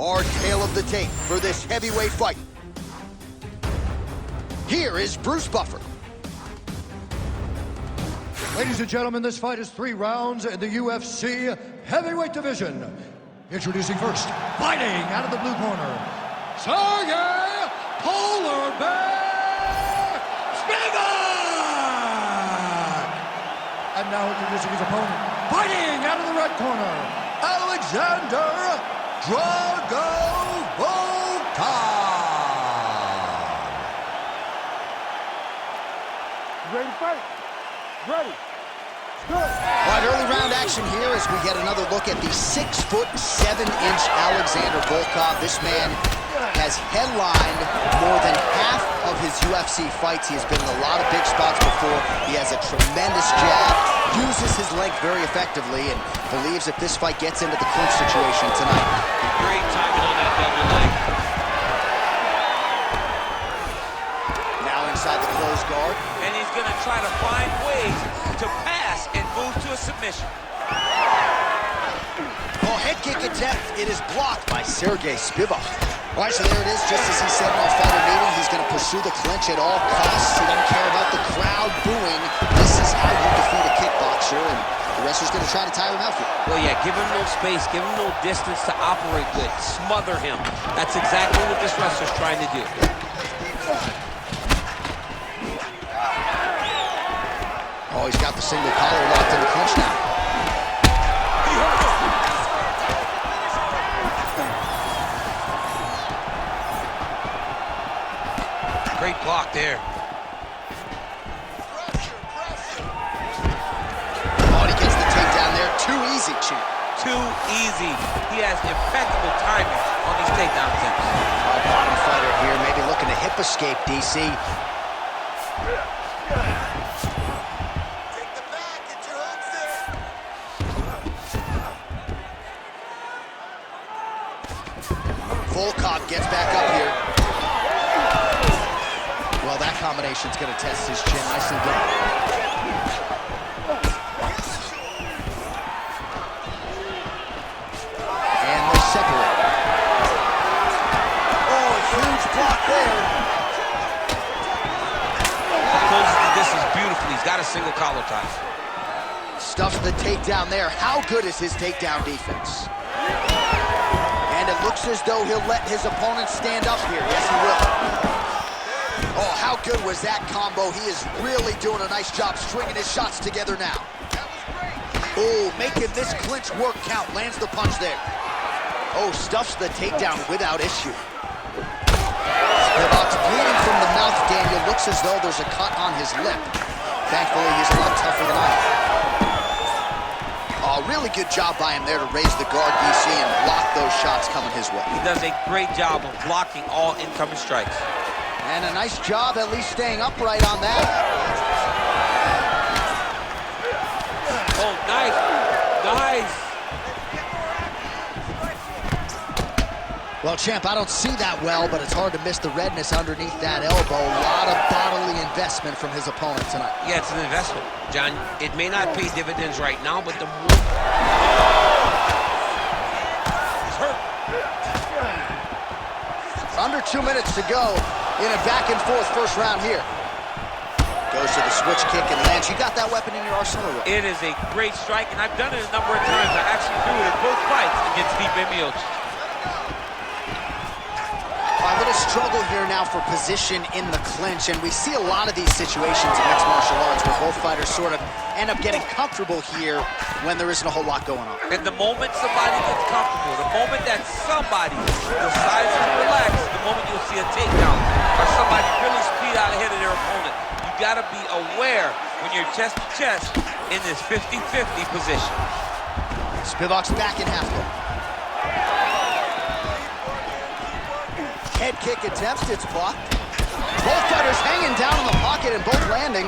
Our tale of the tape for this heavyweight fight. Here is Bruce Buffer. Ladies and gentlemen, this fight is 3 rounds in the UFC heavyweight division. Introducing first, fighting out of the blue corner, Serghei Spivac! And now introducing his opponent, fighting out of the red corner, Alexander Volkov! Ready to fight? Ready. Good. All right, early round action here as we get another look at the 6'7" Alexander Volkov. This man has headlined more than half of his UFC fights. He has been in a lot of big spots before. He has a tremendous jab, uses his length very effectively, and believes if this fight gets into the clinch situation tonight. Great timing on that double leg. Now inside the closed guard. And he's going to try to find ways to pass and move to a submission. Oh, head kick attempt. It is blocked by Serghei Spivac. All right, so there it is. Just as he said in our fighter meeting, he's going to pursue the clinch at all costs. He doesn't care about the crowd booing. This is how you defeat a kickboxer, and the wrestler's going to try to tire him out here. Well, yeah, give him no space, give him no distance to operate with. Smother him. That's exactly what this wrestler's trying to do. Oh, he's got the single collar locked in the clinch now. Great block there. Oh, and he gets the takedown there. Too easy, Chief. Too easy. He has impeccable timing on these takedown attempts. Bottom fighter here, maybe looking to hip escape, DC. Volkov gets back up here. Well, that combination's going to test his chin. Nicely done. And they separate. Oh, a huge block there. Closes the distance beautifully. He's got a single collar tie. Stuffs the takedown there. How good is his takedown defense? And it looks as though he'll let his opponent stand up here. Yes, he will. Oh, how good was that combo? He is really doing a nice job stringing his shots together now. Oh, making this clinch work count. Lands the punch there. Oh, stuffs the takedown without issue. Spivac's bleeding from the mouth, Daniel. Looks as though there's a cut on his lip. Thankfully, he's a lot tougher than I am. Oh, really good job by him there to raise the guard, DC, and block those shots coming his way. He does a great job of blocking all incoming strikes. And a nice job at least staying upright on that. Oh, nice. Nice. Well, champ, I don't see that well, but it's hard to miss the redness underneath that elbow. A lot of bodily investment from his opponent tonight. Yeah, it's an investment, John. It may not pay dividends right now, but the more... He's hurt. Under 2 minutes to go in a back-and-forth first round here. Goes to the switch kick and lands. You got that weapon in your arsenal. It is a great strike, and I've done it a number of times. I actually do it in both fights against Stipe Miocic. A little struggle here now for position in the clinch, and we see a lot of these situations in mixed martial arts where both fighters sort of end up getting comfortable here when there isn't a whole lot going on. And the moment somebody gets comfortable, the moment that somebody decides to relax, the moment you'll see a takedown or somebody really speed out ahead of their opponent. You gotta be aware when you're chest to chest in this 50-50 position. Spivac's back in half guard. Head kick attempts, it's blocked. Both fighters hanging down in the pocket and both landing.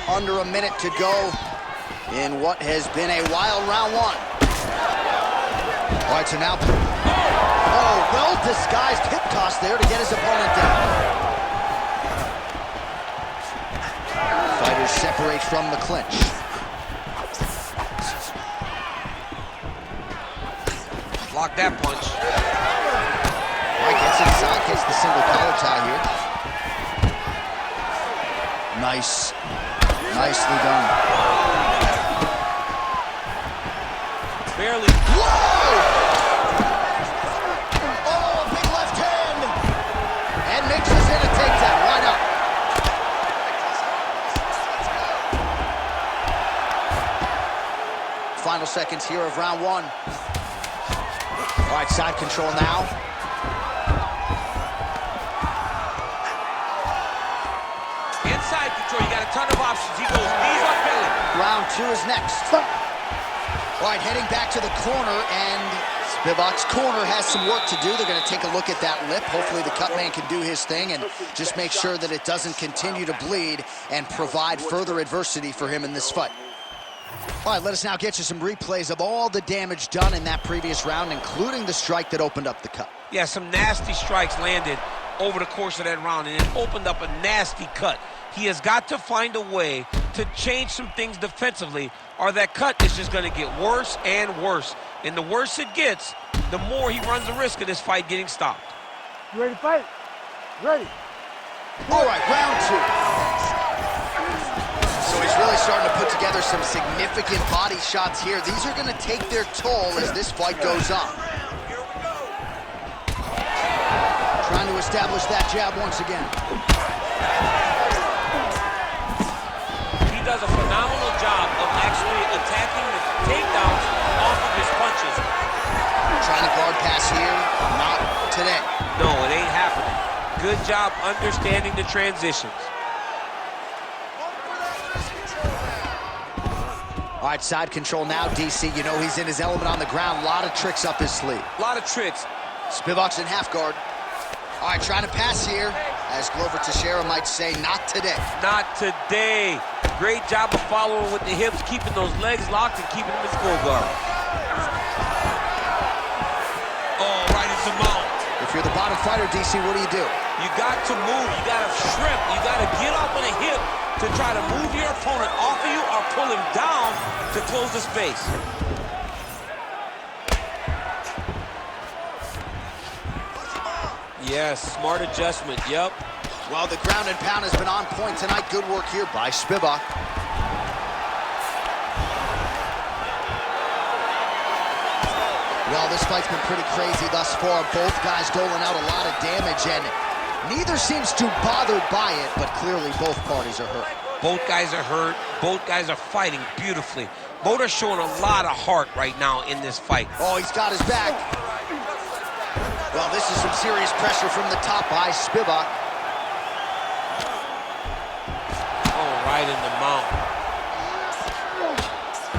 Under a minute to go in what has been a wild round one. All right, so now, oh, well-disguised hip toss there to get his opponent down. Fighters separate from the clinch. Block that punch. All right, gets inside, gets the single collar tie here. Nice. Nicely done. Barely. Whoa! Oh, big left hand. And mixes in a takedown. Why not? Final seconds here of round one. All right, side control now. Inside control, you got a ton of options. He goes knees up belly. Round two is next. All right, heading back to the corner, and Spivac's corner has some work to do. They're going to take a look at that lip. Hopefully the cut man can do his thing and just make sure that it doesn't continue to bleed and provide further adversity for him in this fight. All right, let us now get you some replays of all the damage done in that previous round, including the strike that opened up the cut. Yeah, some nasty strikes landed over the course of that round, and it opened up a nasty cut. He has got to find a way to change some things defensively, or that cut is just going to get worse and worse. And the worse it gets, the more he runs the risk of this fight getting stopped. You ready to fight? Ready. All right, round two. So he's really starting to put together some significant body shots here. These are going to take their toll as this fight goes on. Trying to establish that jab once again. He does a phenomenal job of actually attacking the takedowns off of his punches. Trying to guard pass here, not today. No, it ain't happening. Good job understanding the transitions. All right, side control now, DC. You know he's in his element on the ground. A lot of tricks up his sleeve. A lot of tricks. Spivac's in half guard. All right, trying to pass here. As Glover Teixeira might say, not today. Not today. Great job of following with the hips, keeping those legs locked and keeping them in full guard. Oh, right into mount. If you're the bottom fighter, DC, what do? You got to move. You got to shrimp. You got to get up on a hip to try to move your opponent off of you or pull him down to close the space. Yes, smart adjustment, yep. Well, the ground and pound has been on point tonight. Good work here by Spivac. Well, this fight's been pretty crazy thus far. Both guys doling out a lot of damage, and neither seems too bothered by it, but clearly both parties are hurt. Both guys are hurt. Both guys are fighting beautifully. Both are showing a lot of heart right now in this fight. Oh, he's got his back. Well, this is some serious pressure from the top by Spivac. Oh, right in the mount.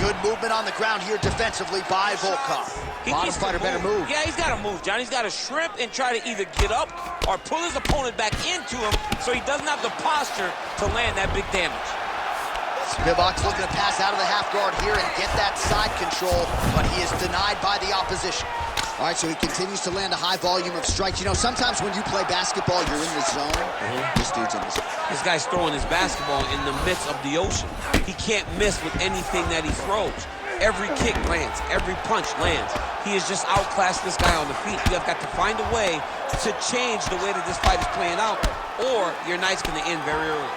Good movement on the ground here defensively by Volkov. Bottom fighter better move. Yeah, he's got to move, John. He's got to shrimp and try to either get up or pull his opponent back into him so he doesn't have the posture to land that big damage. Spivac's looking to pass out of the half guard here and get that side control, but he is denied by the opposition. All right, so he continues to land a high volume of strikes. You know, sometimes when you play basketball, you're in the zone. This dude's in the zone. This guy's throwing his basketball in the midst of the ocean. He can't miss with anything that he throws. Every kick lands. Every punch lands. He has just outclassed this guy on the feet. You have got to find a way to change the way that this fight is playing out, or your night's going to end very early.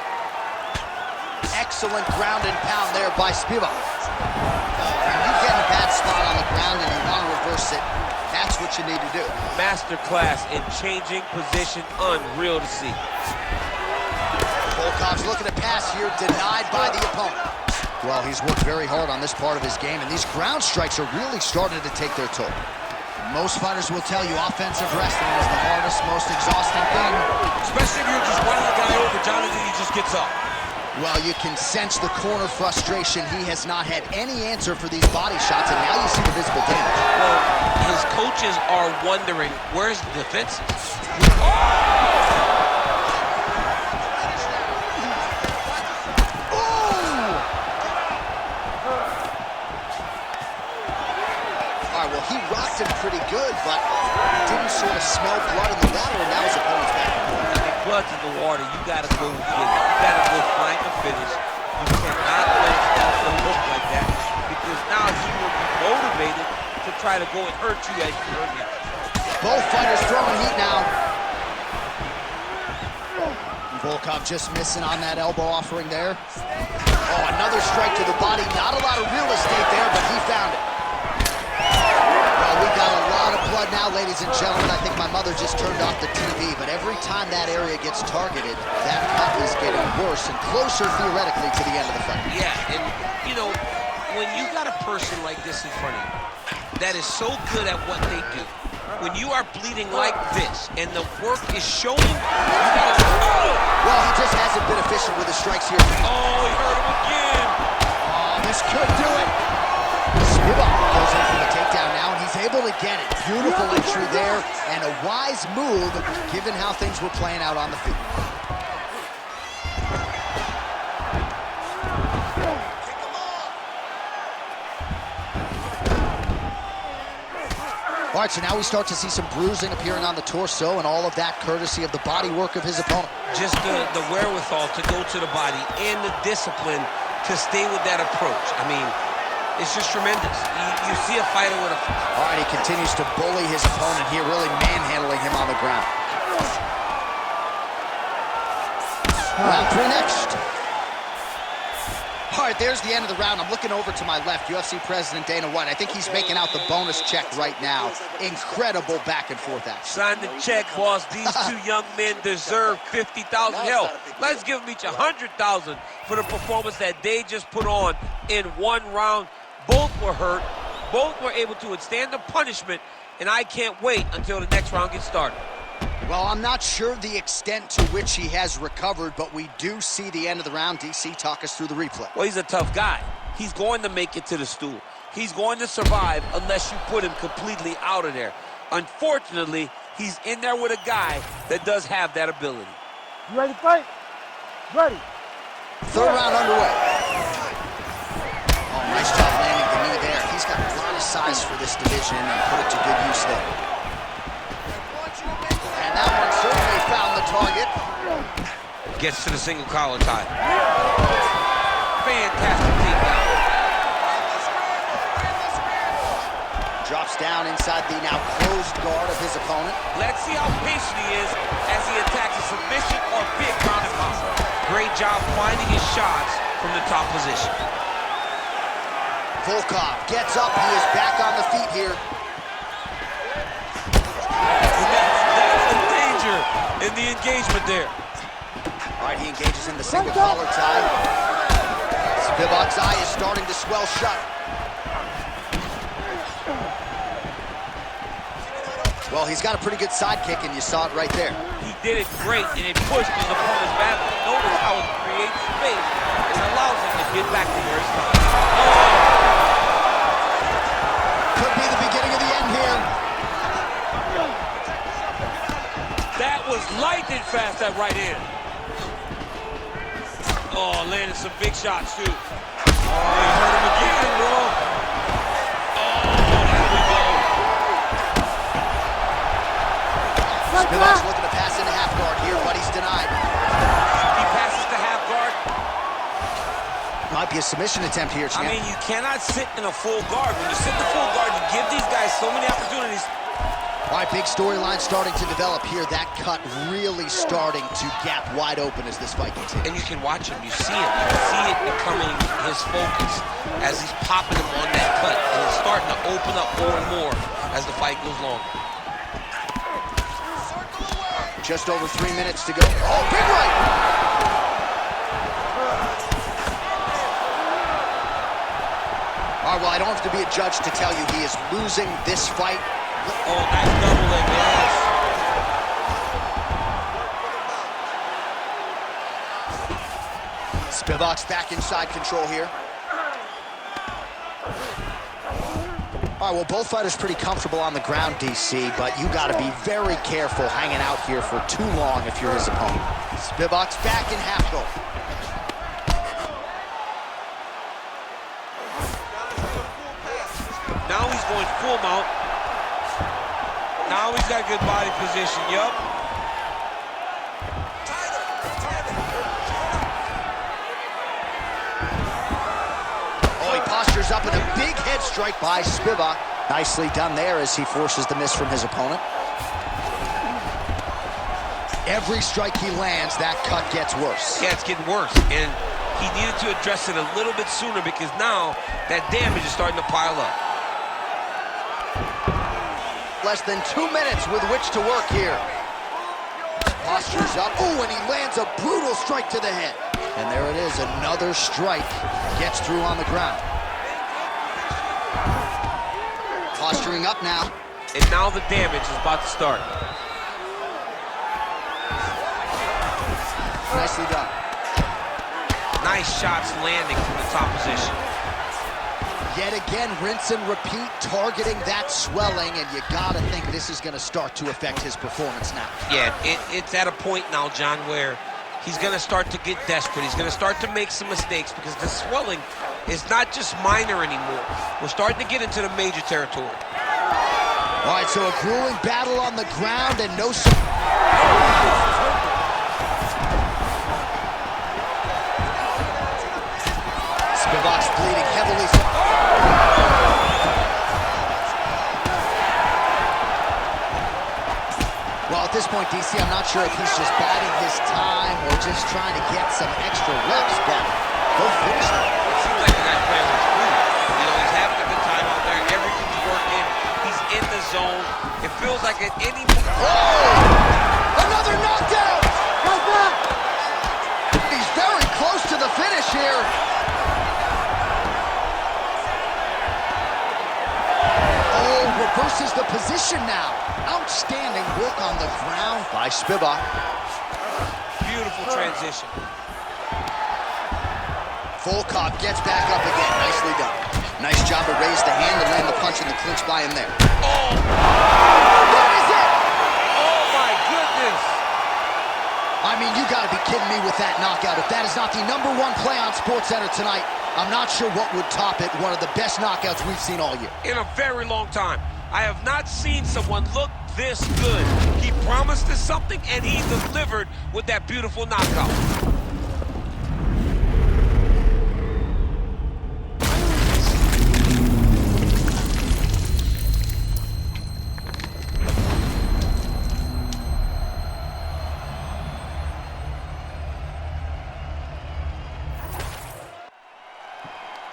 Excellent ground and pound there by Spivac. When you get in a bad spot on the ground and you want to reverse it, that's what you need to do. Masterclass in changing position, unreal to see. Volkov's looking to pass here, denied by the opponent. Well, he's worked very hard on this part of his game, and these ground strikes are really starting to take their toll. Most fighters will tell you offensive wrestling is the hardest, most exhausting thing. Especially if you're just running the guy over, Jonathan, he just gets up. Well, you can sense the corner frustration. He has not had any answer for these body shots, and now you see the visible damage. Well, his coaches are wondering, where's the defense? He rocked him pretty good, but didn't sort of smell blood in the water, and now his opponent's back. If blood's in the water, you gotta go get it. You gotta go find the finish. You cannot let that look like that, because now he will be motivated to try try to go and hurt you as you hurt him. Both fighters throwing heat now. Volkov just missing on that elbow offering there. Oh, another strike to the body. Not a lot of real estate there, but he found it. Well, we got a lot of blood now, ladies and gentlemen. I think my mother just turned off the TV, but every time that area gets targeted, that cut is getting worse and closer, theoretically, to the end of the fight. Yeah, and, you know, when you got a person like this in front of you that is so good at what they do, when you are bleeding like this and the work is showing, you gotta... Well, he just hasn't been efficient with his strikes here. Oh, he hurt him again. Oh, this could do it. Spivac goes in for the takedown now, and he's able to get it. Beautiful entry there, and a wise move, given how things were playing out on the field. All right, so now we start to see some bruising appearing on the torso, and all of that courtesy of the body work of his opponent. Just the wherewithal to go to the body and the discipline to stay with that approach. I mean, it's just tremendous. You see a fighter with a... All right, he continues to bully his opponent here, really manhandling him on the ground. Round 3 next. All right, there's the end of the round. I'm looking over to my left, UFC President Dana White. I think he's making out the bonus check right now. Incredible back and forth action. Sign the check, boss. These two young men deserve $50,000. Hell, let's give them each $100,000 for the performance that they just put on in one round. Both were hurt. Both were able to withstand the punishment, and I can't wait until the next round gets started. Well, I'm not sure the extent to which he has recovered, but we do see the end of the round. DC, talk us through the replay. Well, he's a tough guy. He's going to make it to the stool. He's going to survive unless you put him completely out of there. Unfortunately, he's in there with a guy that does have that ability. You ready to fight? Ready. Third round underway. Oh, nice job landing the knee there. He's got a lot of size for this division and put it to good use there. And that one certainly found the target. Gets to the single collar tie. Fantastic takedown. Drops down inside the now closed guard of his opponent. Let's see how patient he is as he attacks a submission or big ground and pound. Great job finding his shots from the top position. Volkov gets up. He is back on the feet here. In the engagement there. All right, he engages in the single collar tie. Spivac's eye is starting to swell shut. Well, he's got a pretty good sidekick, and you saw it right there. He did it great, and it pushed his opponent's back. Notice how it creates space and allows him to get back to where he's coming. Could be the beginning of the end here. That was lightning fast, that right hand. Oh, landed some big shots, too. Oh, he hurt him again, bro. Spivac's looking to pass into half guard here, but he's denied. He passes to half guard. Might be a submission attempt here, champ. I mean, you cannot sit in a full guard. When you sit in the full guard, you give these guys so many opportunities. All right, big storyline starting to develop here. That cut really starting to gap wide open as this fight continues. And you can watch him. You see him. You can see it becoming his focus as he's popping him on that cut. And it's starting to open up more and more as the fight goes longer. Just over 3 minutes to go. Oh, big right! All right, well, I don't have to be a judge to tell you he is losing this fight. Oh, nice double leg, yes. Spivac's back inside control here. All right, well, both fighters pretty comfortable on the ground, DC, but you got to be very careful hanging out here for too long if you're his opponent. Spivac's back in half guard. Now he's going full mount. Now he's got good body position, yup. Oh, he postures up in a big head strike by Spivac. Nicely done there as he forces the miss from his opponent. Every strike he lands, that cut gets worse. Yeah, it's getting worse, and he needed to address it a little bit sooner because now that damage is starting to pile up. Less than 2 minutes with which to work here. Postures up. Ooh, and he lands a brutal strike to the head. And there it is, another strike. Gets through on the ground. Posturing up now. And now the damage is about to start. Nicely done. Nice shots landing from the top position. Yet again, rinse and repeat, targeting that swelling, and you gotta think this is gonna start to affect his performance now. Yeah, it's at a point now, John, where he's gonna start to get desperate. He's gonna start to make some mistakes because the swelling is not just minor anymore. We're starting to get into the major territory. All right, so a grueling battle on the ground and no... Spivac's bleeding heavily. Well, at this point, DC, I'm not sure if he's just biding his time or just trying to get some extra reps, but go finish it. It seems like the guy's playing with food. You know, he's having a good time out there. Everything's working. He's in the zone. It feels like at any point... Oh! Another knockdown! Right back! He's very close to the finish here. Oh, reverses the position now. Outstanding work on the ground by Spivac. Beautiful transition. Volkov gets back up again. Nicely done. Nice job to raise the hand and land the punch in the clinch by him there. Oh! That is it! Oh, my goodness! I mean, you gotta be kidding me with that knockout. If that is not the #1 play on SportsCenter tonight, I'm not sure what would top it. One of the best knockouts we've seen all year. In a very long time. I have not seen someone look this good. He promised us something, and he delivered with that beautiful knockout.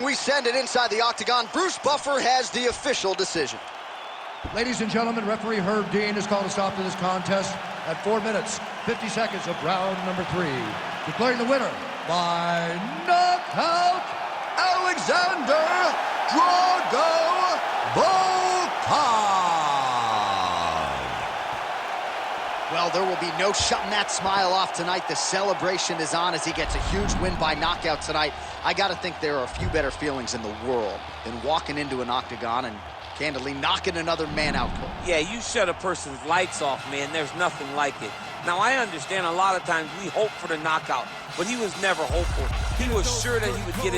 We send it inside the octagon. Bruce Buffer has the official decision. Ladies and gentlemen, referee Herb Dean has called a stop to this contest at 4 minutes, 50 seconds of round number 3. Declaring the winner by knockout, Alexander Drago Volkov. Well, there will be no shutting that smile off tonight. The celebration is on as he gets a huge win by knockout tonight. I got to think there are a few better feelings in the world than walking into an octagon and candidly knocking another man out cold. Yeah, you shut a person's lights off, man. There's nothing like it. Now, I understand a lot of times we hope for the knockout, but he was never hopeful. He was sure that he would get it